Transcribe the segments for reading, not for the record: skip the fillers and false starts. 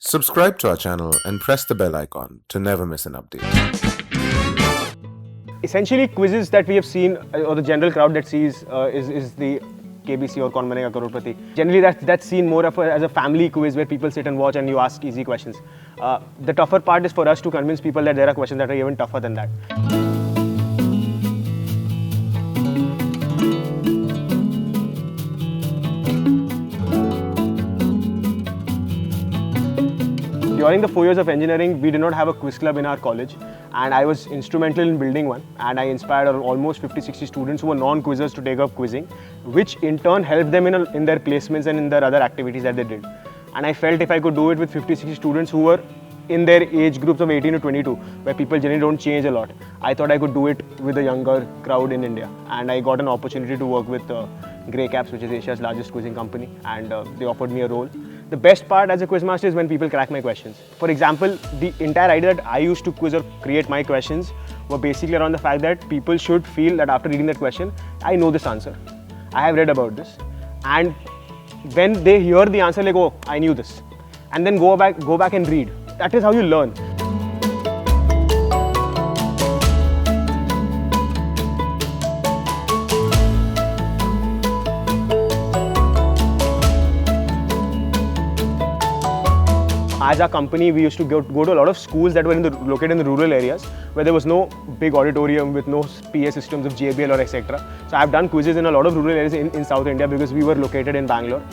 Subscribe to our channel and press the bell icon to never miss an update. Essentially, quizzes that we have seen, or the general crowd that sees, is the KBC or Kaun Banega Crorepati. Generally, that's seen more as a family quiz where people sit and watch and you ask easy questions. The tougher part is for us to convince people that there are questions that are even tougher than that. During the 4 years of engineering, we did not have a quiz club in our college, and I was instrumental in building one, and I inspired almost 50-60 students who were non-quizzers to take up quizzing, which in turn helped them in their placements and in their other activities that they did. And I felt if I could do it with 50-60 students who were in their age groups of 18 to 22, where people generally don't change a lot, I thought I could do it with a younger crowd in India. And I got an opportunity to work with Grey Caps, which is Asia's largest quizzing company, and they offered me a role. The best part as a quizmaster is when people crack my questions. For example, the entire idea that I used to quiz or create my questions were basically around the fact that people should feel that after reading that question, I know this answer. I have read about this. And when they hear the answer, like, oh, I knew this. And then go back and read. That is how you learn. As our company, we used to go to a lot of schools that were located in the rural areas where there was no big auditorium with no PA systems of JBL or etc. So I've done quizzes in a lot of rural areas in South India because we were located in Bangalore.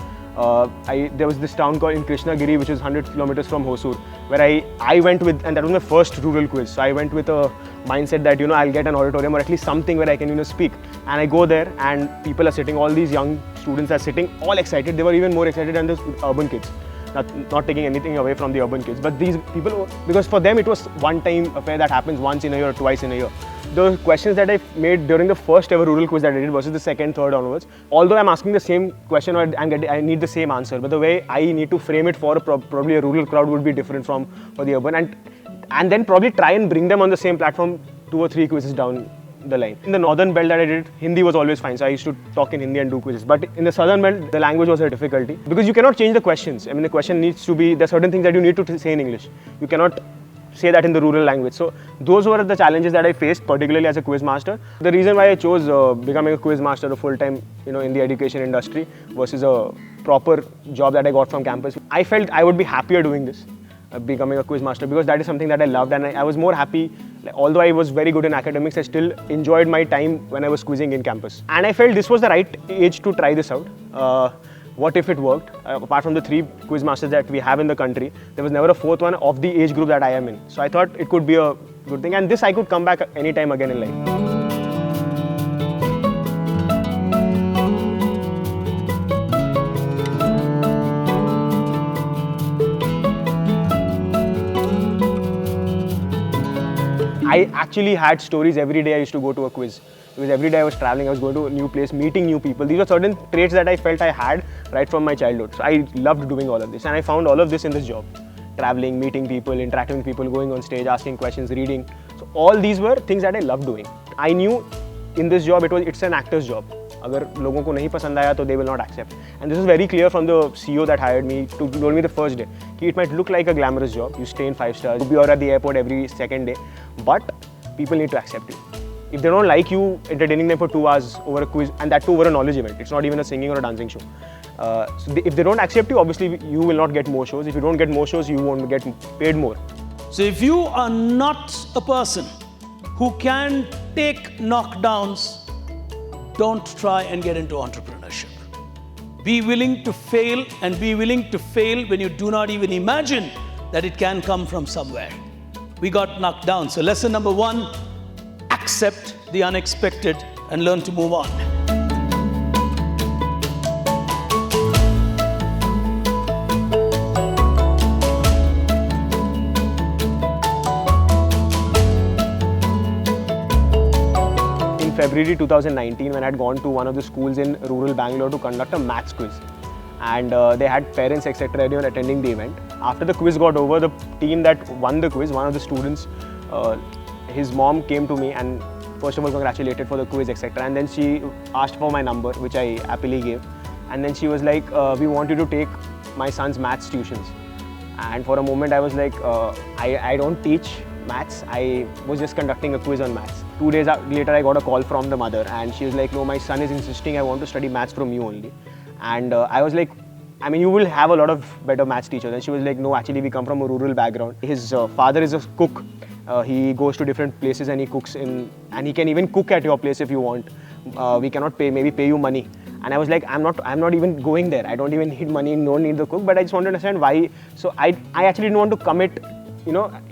There was this town called in Krishnagiri, which is 100 kilometers from Hosur, where I went with, and that was my first rural quiz. So I went with a mindset that, I'll get an auditorium or at least something where I can, speak. And I go there and people are sitting, all these young students are sitting, all excited. They were even more excited than the urban kids. Not taking anything away from the urban kids, but these people, because for them it was one-time affair that happens once in a year or twice in a year. The questions that I made during the first ever rural quiz that I did versus the second, third onwards, although I'm asking the same question or I need the same answer, but the way I need to frame it for probably a rural crowd would be different for the urban, and then probably try and bring them on the same platform 2 or 3 quizzes down the line. In the northern belt that I did, Hindi was always fine, so I used to talk in Hindi and do quizzes. But in the southern belt, the language was a difficulty because you cannot change the questions. I mean, the question needs to be, there are certain things that you need to say in English. You cannot say that in the rural language. So those were the challenges that I faced, particularly as a quiz master. The reason why I chose becoming a quiz master a full-time, in the education industry versus a proper job that I got from campus, I felt I would be happier doing this. Becoming a quiz master, because that is something that I loved, and I was more happy. Although I was very good in academics, I still enjoyed my time when I was quizzing in campus. And I felt this was the right age to try this out. What if it worked? Apart from the 3 quiz masters that we have in the country, there was never a 4th one of the age group that I am in. So I thought it could be a good thing, and this I could come back anytime again in life. I actually had stories every day I used to go to a quiz. Because every day I was traveling, I was going to a new place, meeting new people. These were certain traits that I felt I had right from my childhood. So I loved doing all of this, and I found all of this in this job. Traveling, meeting people, interacting with people, going on stage, asking questions, reading. So all these were things that I loved doing. I knew in this job it's an actor's job. अगर लोगों को नहीं पसंद आया तो they will not accept. And this is very clear from the CEO that hired me, told me the first day. It might look like a glamorous job. You stay in 5 stars, you are at the airport every second day, but people need to accept you. If they don't like you entertaining them for 2 hours over a quiz, and that too over a knowledge event, it's not even a singing or a dancing show. If they don't accept you, obviously you will not get more shows. If you don't get more shows, you won't get paid more. So if you are not a person who can take knockdowns, don't try and get into entrepreneurship. Be willing to fail, and be willing to fail when you do not even imagine that it can come from somewhere. We got knocked down. So lesson number 1, accept the unexpected and learn to move on. February 2019, when I had gone to one of the schools in rural Bangalore to conduct a maths quiz, and they had parents, etc., everyone attending the event. After the quiz got over, the team that won the quiz, one of the students, his mom came to me and first of all congratulated for the quiz, etc., and then she asked for my number, which I happily gave, and then she was like, we want you to take my son's maths tuitions. And for a moment I was like, I don't teach maths, I was just conducting a quiz on maths. 2 days later I got a call from the mother and she was like, no, my son is insisting I want to study maths from you only. And I was like, I mean, you will have a lot of better maths teachers. And she was like, no, actually we come from a rural background. His father is a cook. He goes to different places and he cooks and he can even cook at your place if you want. We cannot maybe pay you money. And I was like, I'm not even going there. I don't even need money, don't need the cook, but I just want to understand why. So I actually didn't want to commit,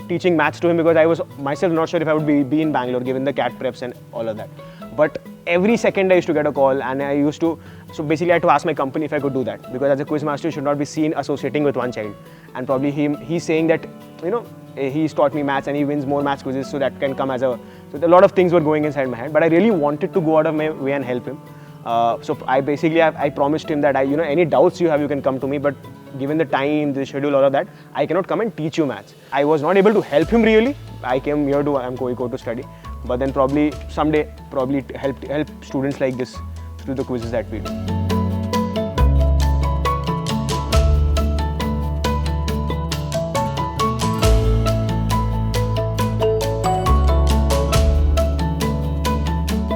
teaching maths to him because I was myself not sure if I would be in Bangalore given the CAT preps and all of that. But every second I used to get a call and so basically I had to ask my company if I could do that, because as a quiz master you should not be seen associating with one child. And probably he's saying that, he's taught me maths and he wins more maths quizzes, so that can come as so a lot of things were going inside my head, but I really wanted to go out of my way and help him. So I promised him that any doubts you have, you can come to me, but given the time, the schedule, all of that, I cannot come and teach you maths. I was not able to help him really. I came here to Kozhikode to study, but then probably someday help students like this through the quizzes that we do.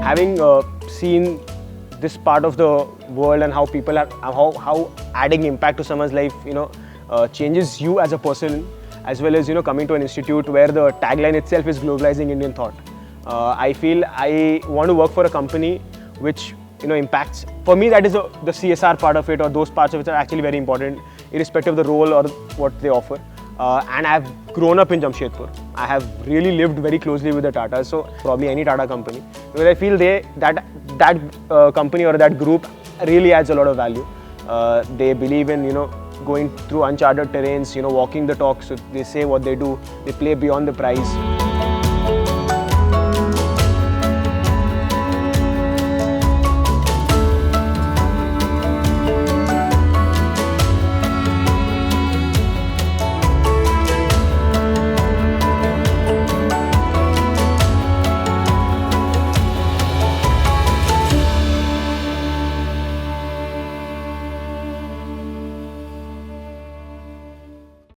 Having seen this part of the world and how people are, how adding impact to someone's life, changes you as a person, as well as coming to an institute where the tagline itself is globalizing Indian thought. I feel I want to work for a company which impacts. For me, that is the CSR part of it, or those parts of it are actually very important, irrespective of the role or what they offer. And I've grown up in Jamshedpur. I have really lived very closely with the Tatas, so probably any Tata company, because I feel that company or that group really adds a lot of value. They believe in going through uncharted terrains, walking the talk. So they say what they do. They play beyond the prize.